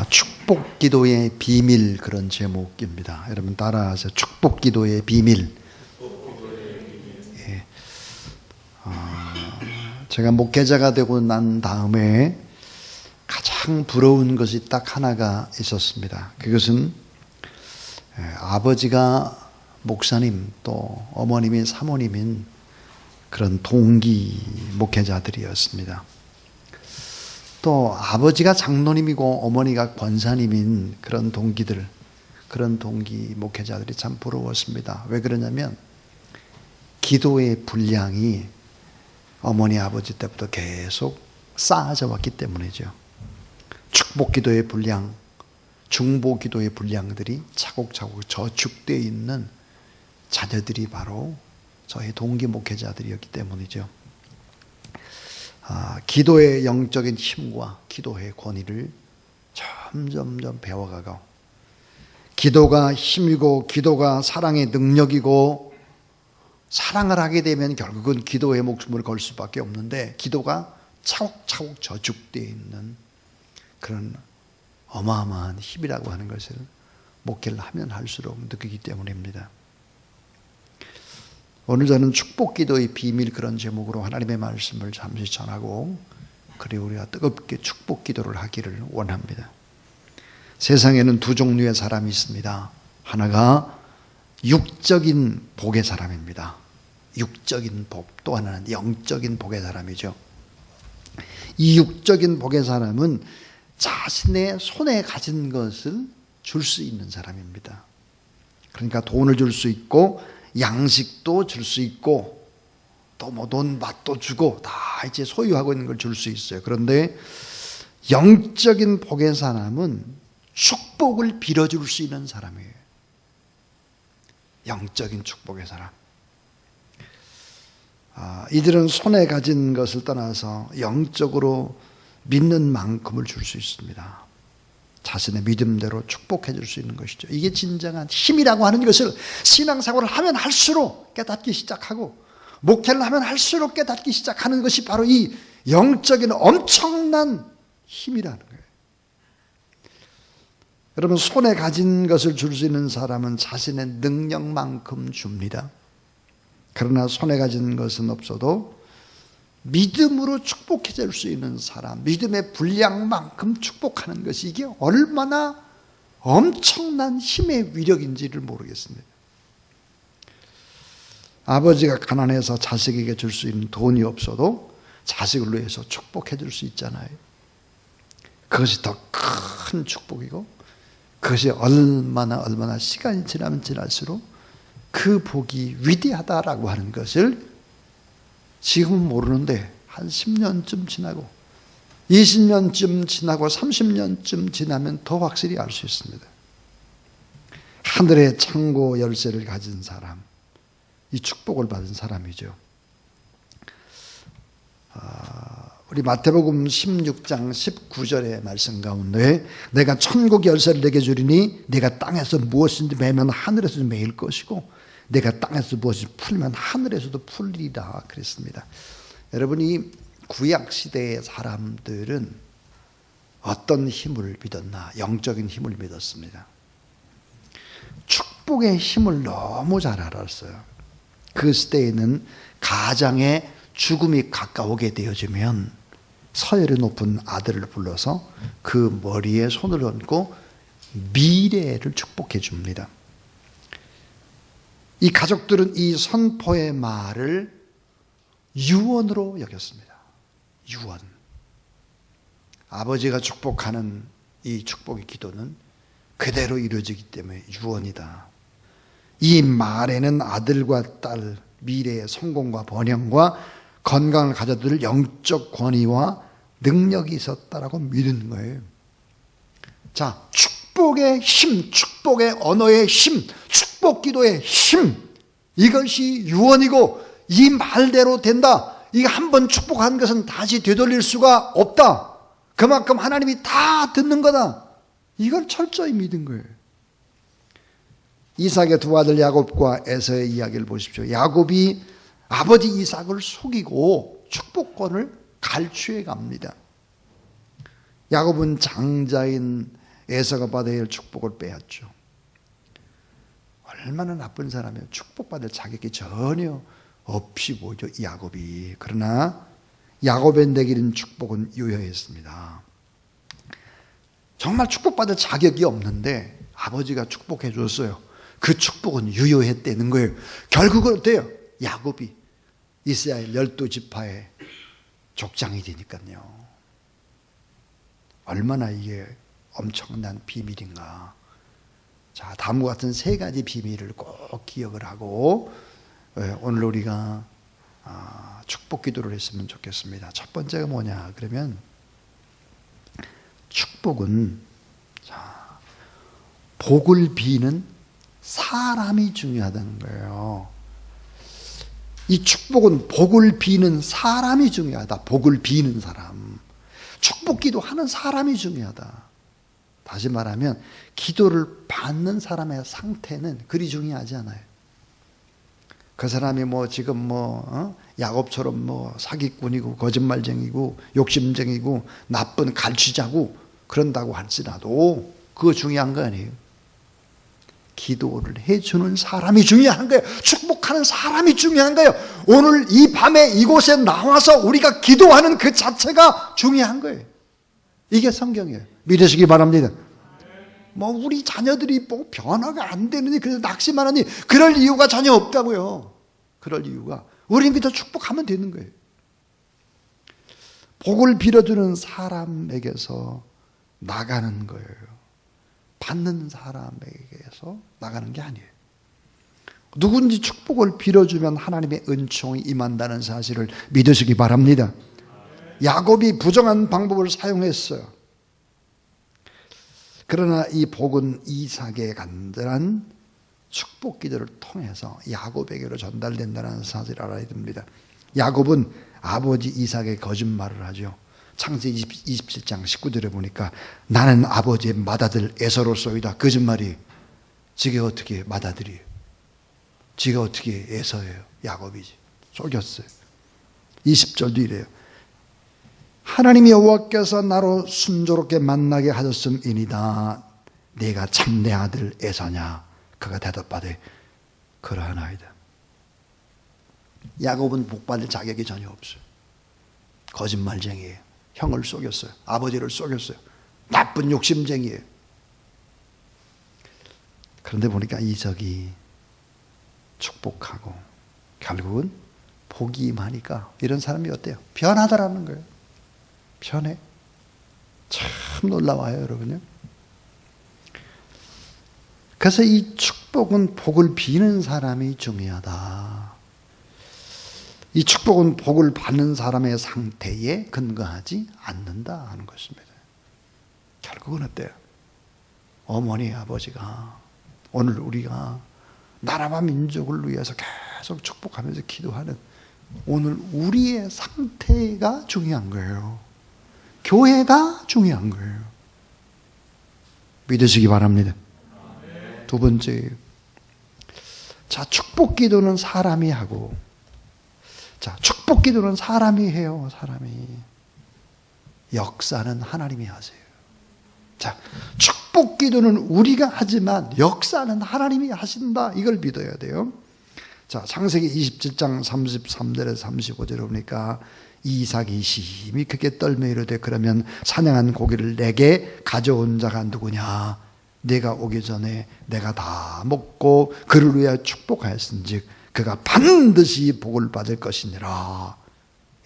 축복 기도의 비밀, 그런 제목입니다. 여러분 따라하세요. 축복 기도의 비밀. 예. 제가 목회자가 되고 난 다음에 가장 부러운 것이 딱 하나가 있었습니다. 그것은 아버지가 목사님, 또 어머님이 사모님인 그런 동기 목회자들이었습니다. 또 아버지가 장로님이고 어머니가 권사님인 그런 동기들, 그런 동기 목회자들이 참 부러웠습니다. 왜 그러냐면 기도의 분량이 어머니 아버지 때부터 계속 쌓아져 왔기 때문이죠. 축복 기도의 분량, 중보 기도의 분량들이 차곡차곡 저축되어 있는 자녀들이 바로 저희 동기 목회자들이었기 때문이죠. 기도의 영적인 힘과 기도의 권위를 점점 배워가고, 기도가 힘이고 기도가 사랑의 능력이고, 사랑을 하게 되면 결국은 기도에 목숨을 걸 수밖에 없는데, 기도가 차곡차곡 저축되어 있는 그런 어마어마한 힘이라고 하는 것을 목회를 하면 할수록 느끼기 때문입니다. 오늘 저는 축복 기도의 비밀, 그런 제목으로 하나님의 말씀을 잠시 전하고, 그리고 우리가 뜨겁게 축복 기도를 하기를 원합니다. 세상에는 두 종류의 사람이 있습니다. 하나가 육적인 복의 사람입니다. 육적인 복. 또 하나는 영적인 복의 사람이죠. 이 육적인 복의 사람은 자신의 손에 가진 것을 줄 수 있는 사람입니다. 그러니까 돈을 줄 수 있고, 양식도 줄 수 있고, 또 뭐 돈 맛도 주고, 다 이제 소유하고 있는 걸 줄 수 있어요. 그런데 영적인 복의 사람은 축복을 빌어줄 수 있는 사람이에요. 영적인 축복의 사람. 이들은 손에 가진 것을 떠나서 영적으로 믿는 만큼을 줄 수 있습니다. 자신의 믿음대로 축복해 줄 수 있는 것이죠. 이게 진정한 힘이라고 하는 것을 신앙생활을 하면 할수록 깨닫기 시작하고, 목회를 하면 할수록 깨닫기 시작하는 것이 바로 이 영적인 엄청난 힘이라는 거예요. 여러분, 손에 가진 것을 줄 수 있는 사람은 자신의 능력만큼 줍니다. 그러나 손에 가진 것은 없어도 믿음으로 축복해 줄 수 있는 사람, 믿음의 분량만큼 축복하는 것이, 이게 얼마나 엄청난 힘의 위력인지를 모르겠습니다. 아버지가 가난해서 자식에게 줄 수 있는 돈이 없어도 자식을 위해서 축복해 줄 수 있잖아요. 그것이 더 큰 축복이고, 그것이 얼마나 시간이 지나면 지날수록 그 복이 위대하다라고 하는 것을 지금은 모르는데 한 10년쯤 지나고 20년쯤 지나고 30년쯤 지나면 더 확실히 알 수 있습니다. 하늘의 창고 열쇠를 가진 사람, 이 축복을 받은 사람이죠. 우리 마태복음 16장 19절의 말씀 가운데, 내가 천국 열쇠를 내게 주리니 네가 땅에서 무엇인지 매면 하늘에서도 매일 것이고, 내가 땅에서 무엇이 풀면 하늘에서도 풀리리라 그랬습니다. 여러분이 구약시대의 사람들은 어떤 힘을 믿었나? 영적인 힘을 믿었습니다. 축복의 힘을 너무 잘 알았어요. 그 시대에는 가장의 죽음이 가까우게 되어지면 서열이 높은 아들을 불러서 그 머리에 손을 얹고 미래를 축복해 줍니다. 이 가족들은 이 선포의 말을 유언으로 여겼습니다. 유언. 아버지가 축복하는 이 축복의 기도는 그대로 이루어지기 때문에 유언이다. 이 말에는 아들과 딸, 미래의 성공과 번영과 건강을 가져들 영적 권위와 능력이 있었다라고 믿는 거예요. 자, 축복의 힘, 축복의 언어의 힘, 축복 기도의 힘, 이것이 유언이고 이 말대로 된다. 이게 한번 축복한 것은 다시 되돌릴 수가 없다. 그만큼 하나님이 다 듣는 거다. 이걸 철저히 믿은 거예요. 이삭의 두 아들 야곱과 에서의 이야기를 보십시오. 야곱이 아버지 이삭을 속이고 축복권을 갈취해 갑니다. 야곱은 장자인 에서가 받아야 할 축복을 빼앗죠. 얼마나 나쁜 사람이에요. 축복받을 자격이 전혀 없이 보죠, 야곱이. 그러나 야곱의 내기는 축복은 유효했습니다. 정말 축복받을 자격이 없는데 아버지가 축복해 줬어요. 그 축복은 유효했다는 거예요. 결국은 어때요? 야곱이 이스라엘 12지파의 족장이 되니까요. 얼마나 이게 엄청난 비밀인가. 자, 다음과 같은 세 가지 비밀을 꼭 기억을 하고 오늘 우리가 축복 기도를 했으면 좋겠습니다. 첫 번째가 뭐냐 그러면 축복은 복을 비는 사람이 중요하다는 거예요. 이 축복은 복을 비는 사람이 중요하다. 복을 비는 사람. 축복 기도하는 사람이 중요하다. 다시 말하면 기도를 받는 사람의 상태는 그리 중요하지 않아요. 그 사람이 지금 야곱처럼 사기꾼이고 거짓말쟁이고 욕심쟁이고 나쁜 갈취자고 그런다고 할지라도 그거 중요한 거 아니에요. 기도를 해주는 사람이 중요한 거예요. 축복하는 사람이 중요한 거예요. 오늘 이 밤에 이곳에 나와서 우리가 기도하는 그 자체가 중요한 거예요. 이게 성경이에요. 믿으시기 바랍니다. 우리 자녀들이 변화가 안 되느니 그래서 낙심하느니 그럴 이유가 전혀 없다고요. 그럴 이유가 우리는 그저 축복하면 되는 거예요. 복을 빌어주는 사람에게서 나가는 거예요. 받는 사람에게서 나가는 게 아니에요. 누군지 축복을 빌어주면 하나님의 은총이 임한다는 사실을 믿으시기 바랍니다. 야곱이 부정한 방법을 사용했어요. 그러나 이 복은 이삭의 간절한 축복 기도를 통해서 야곱에게로 전달된다는 사실을 알아야 됩니다. 야곱은 아버지 이삭의 거짓말을 하죠. 창세기 27장 19절에 보니까 나는 아버지의 맏아들 에서로소이다. 거짓말이. 지가 어떻게 맏아들이에요? 지가 어떻게 에서예요? 야곱이지. 속였어요. 20절도 이래요. 하나님 여호와께서 나로 순조롭게 만나게 하셨음이니이다. 네가 참 내 아들 에서냐? 그가 대답하되 그러하나이다. 야곱은 복받을 자격이 전혀 없어요. 거짓말쟁이에요. 형을 속였어요. 아버지를 속였어요. 나쁜 욕심쟁이에요. 그런데 보니까 이삭이 축복하고 결국은 복이 임하니까 이런 사람이 어때요? 변하더라는 거예요. 변해. 참 놀라워요, 여러분요. 그래서 이 축복은 복을 비는 사람이 중요하다. 이 축복은 복을 받는 사람의 상태에 근거하지 않는다 하는 것입니다. 결국은 어때요? 어머니, 아버지가 오늘 우리가 나라와 민족을 위해서 계속 축복하면서 기도하는 오늘 우리의 상태가 중요한 거예요. 교회가 중요한 거예요. 믿으시기 바랍니다. 두 번째, 자, 축복 기도는 사람이 하고, 자, 축복 기도는 사람이 해요. 사람이. 역사는 하나님이 하세요. 자, 축복 기도는 우리가 하지만 역사는 하나님이 하신다. 이걸 믿어야 돼요. 자, 창세기 27장 33절에서 35절에 보니까 이삭이 심히 크게 떨며 이르되 그러면 사냥한 고기를 내게 가져온 자가 누구냐? 내가 오기 전에 내가 다 먹고 그를 위하여 축복하였은즉 그가 반드시 복을 받을 것이니라.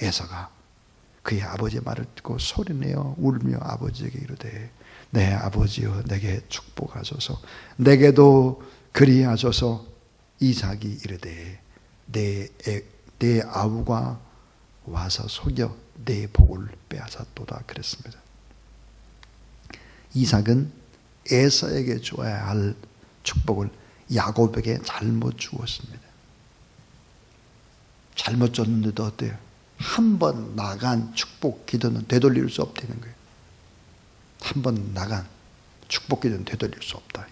에서가 그의 아버지의 말을 듣고 소리내어 울며 아버지에게 이르되 내 아버지여 내게 축복하소서. 내게도 그리하소서. 이삭이 이르되 내 아우가 와서 속여 내 복을 빼앗았도다 그랬습니다. 이삭은 에서에게 줘야 할 축복을 야곱에게 잘못 주었습니다. 잘못 줬는데도 어때요? 한 번 나간 축복 기도는 되돌릴 수 없다는 거예요. 한 번 나간 축복 기도는 되돌릴 수 없다.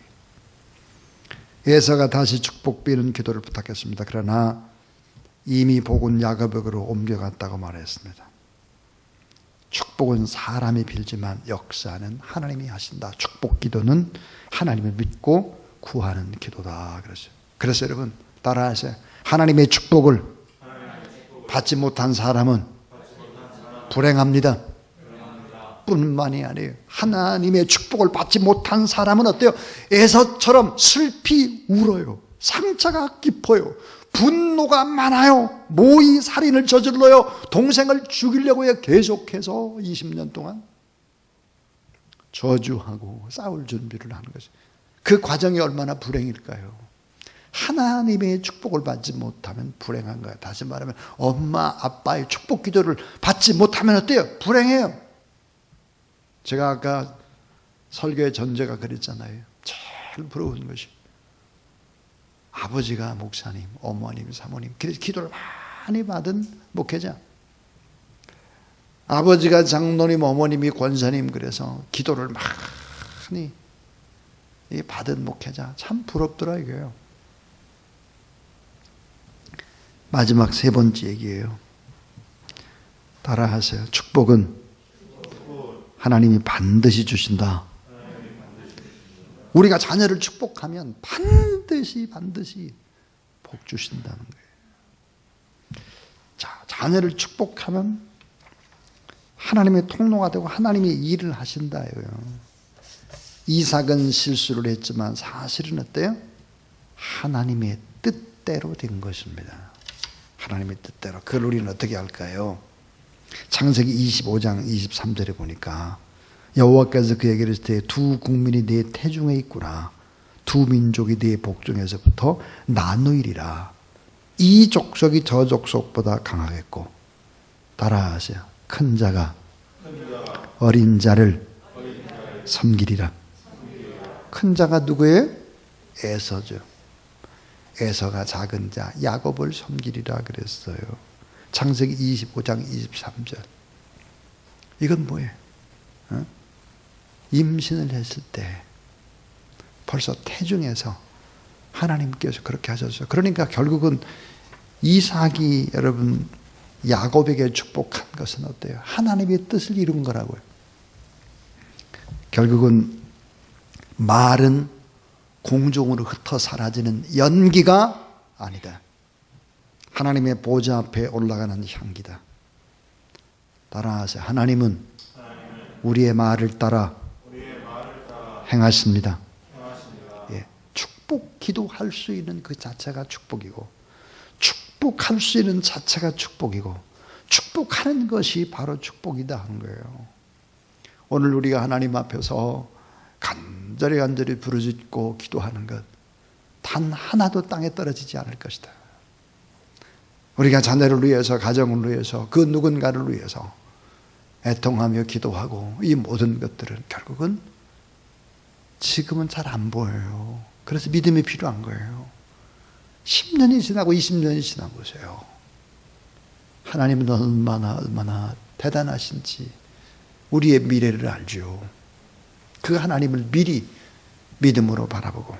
에서가 다시 축복 비는 기도를 부탁했습니다. 그러나 이미 복은 야곱에게로 옮겨갔다고 말했습니다. 축복은 사람이 빌지만 역사는 하나님이 하신다. 축복 기도는 하나님을 믿고 구하는 기도다. 그래서 여러분 따라하세요. 하나님의 축복을 받지 못한 사람은 불행합니다. 뿐만이 아니에요. 하나님의 축복을 받지 못한 사람은 어때요? 에서처럼 슬피 울어요. 상처가 깊어요. 분노가 많아요. 모의 살인을 저질러요. 동생을 죽이려고 해요. 계속해서 20년 동안 저주하고 싸울 준비를 하는 거죠. 그 과정이 얼마나 불행일까요? 하나님의 축복을 받지 못하면 불행한 거예요. 다시 말하면 엄마 아빠의 축복 기도를 받지 못하면 어때요? 불행해요. 제가 아까 설교의 전제가 그랬잖아요. 제일 부러운 것이 아버지가 목사님, 어머님, 사모님 그래서 기도를 많이 받은 목회자, 아버지가 장로님, 어머님이 권사님 그래서 기도를 많이 받은 목회자 참 부럽더라 이거예요. 마지막 세 번째 얘기예요. 따라하세요. 축복은 하나님이 반드시 주신다. 우리가 자녀를 축복하면 반드시 복 주신다는 거예요. 자, 자녀를 축복하면 하나님의 통로가 되고 하나님이 일을 하신다 이거예요. 이삭은 실수를 했지만 사실은 어때요? 하나님의 뜻대로 된 것입니다. 하나님의 뜻대로. 그걸 우리는 어떻게 할까요? 창세기 25장 23절에 보니까 여호와께서 그에게 이르시되 두 국민이 네 태중에 있구나. 두 민족이 네 복중에서부터 나누이리라. 이 족속이 저 족속보다 강하겠고, 따라하세요. 큰 자가 어린 자를 섬기리라. 큰 자가 누구예요? 에서죠. 에서가 작은 자 야곱을 섬기리라 그랬어요. 창세기 25장 23절. 이건 뭐예요? 임신을 했을 때 벌써 태중에서 하나님께서 그렇게 하셨어요. 그러니까 결국은 이삭이 여러분 야곱에게 축복한 것은 어때요? 하나님의 뜻을 이룬 거라고요. 결국은 말은 공중으로 흩어 사라지는 연기가 아니다. 하나님의 보좌 앞에 올라가는 향기다. 따라하세요. 하나님은 우리의 말을 따라 행하십니다. 예, 축복 기도할 수 있는 그 자체가 축복이고, 축복할 수 있는 자체가 축복이고, 축복하는 것이 바로 축복이다 하는 거예요. 오늘 우리가 하나님 앞에서 간절히 부르짖고 기도하는 것 단 하나도 땅에 떨어지지 않을 것이다. 우리가 자녀를 위해서, 가정을 위해서, 그 누군가를 위해서 애통하며 기도하고 이 모든 것들은 결국은 지금은 잘 안 보여요. 그래서 믿음이 필요한 거예요. 10년이 지나고 20년이 지나보세요. 하나님은 얼마나 대단하신지 우리의 미래를 알죠. 그 하나님을 미리 믿음으로 바라보고,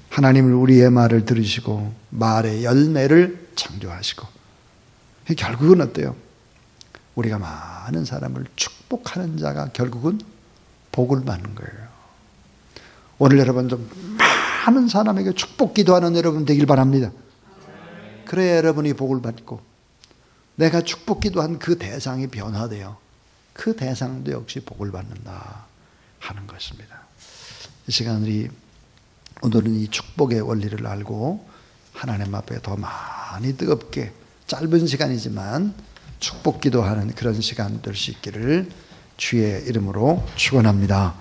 하나님은 우리의 말을 들으시고 말의 열매를 창조하시고, 결국은 어때요? 우리가 많은 사람을 축복하는 자가 결국은 복을 받는 거예요. 오늘 여러분 좀 많은 사람에게 축복 기도하는 여러분 되길 바랍니다. 그래야 여러분이 복을 받고 내가 축복 기도한 그 대상이 변화되어 그 대상도 역시 복을 받는다 하는 것입니다. 이 시간 오늘은 이 축복의 원리를 알고 하나님 앞에 더 많이 뜨겁게 짧은 시간이지만 축복 기도하는 그런 시간 될 수 있기를 주의 이름으로 축원합니다.